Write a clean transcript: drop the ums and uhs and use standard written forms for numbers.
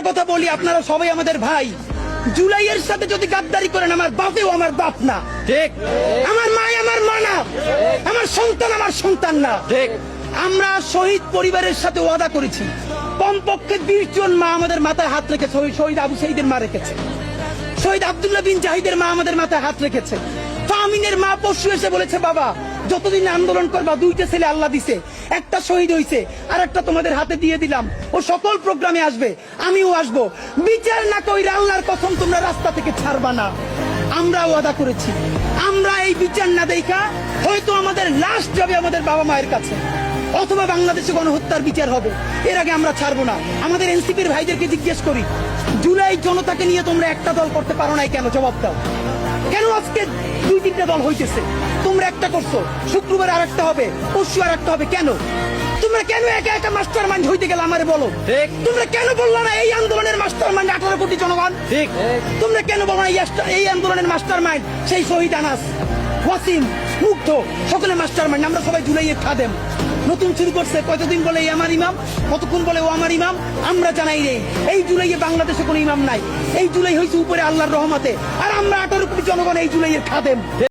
কথা বলি, আপনারা সবাই আমাদের ভাই। জুলাইয়ের সাথে যদি গাদ্দারি করেন, আমার বাপেও আমার বাপ না, ঠিক। আমার মা আমার মা না, আমার সন্তান আমার সন্তান না, ঠিক। আমরা শহীদ পরিবারের সাথে ওয়াদা করেছি, কমপক্ষে 20 জন মা আমাদের মাথায় হাত রেখেছে। শহীদ আবু সাঈদের মা রেখেছে, শহীদ আব্দুল্লাহ বিন জাহিদের মা আমাদের মাথায় হাত রেখেছে। ফামিনের মা পরশু এসে বলেছে, বাবা যতদিন আন্দোলন করবা, 2টা ছেলে আল্লাহ দিছে, একটা শহীদ হইছে, আর একটা তোমাদের হাতে দিয়ে দিলাম, ও সকল প্রোগ্রামে আসবে, আমিও আসবো। বিচার না কইরা আল্লাহর কসম তোমরা রাস্তা থেকে ছাড়বা না। আমরা ওয়াদা করেছি, আমরা এই বিচার না দেখা হয়তো আমাদের লাশ যাবে আমাদের বাবা মায়ের কাছে, অথবা বাংলাদেশে গণহত্যার বিচার হবে। এর আগে আমরা ছাড়বো না। আমাদের এনসিপির ভাইদেরকে জিজ্ঞেস করি, জুলাই জনতাকে নিয়ে তোমরা একটা দল করতে পারো নাই কেন? জবাব দাও। কেন আজকে 2-3টা দল হইতেছে? তোমরা একটা করছো, শুক্রবার আর একটা হবে, পরশু আর একটা হবে, কেন? তোমরা কেন একা একা মাস্টার মাইন্ড হইতে গেলে আমারে বলো। ঠিক। তোমরা কেন বললো না এই আন্দোলনের মাস্টার মাইন্ড 18 কোটি জনগণ? ঠিক। তোমরা কেন বলো না এই আন্দোলনের মাস্টার মাইন্ড সেই শহীদ আনাস, ওয়াসিম, মুগ্ধ, সকলে মাস্টার মাইন্ড? আমরা সবাই জুলাইয়ের খাদেম। নতুন শুরু করছে, কতদিন বলে এই আমার ইমাম, কতক্ষণ বলে ও আমার ইমাম। আমরা জানাই রে, এই জুলাইয়ে বাংলাদেশে কোনো ইমাম নাই। এই জুলাই হয়েছে উপরে আল্লাহর রহমতে, আর আমরা 18 কোটি জনগণ এই জুলাইয়ের খাদেম।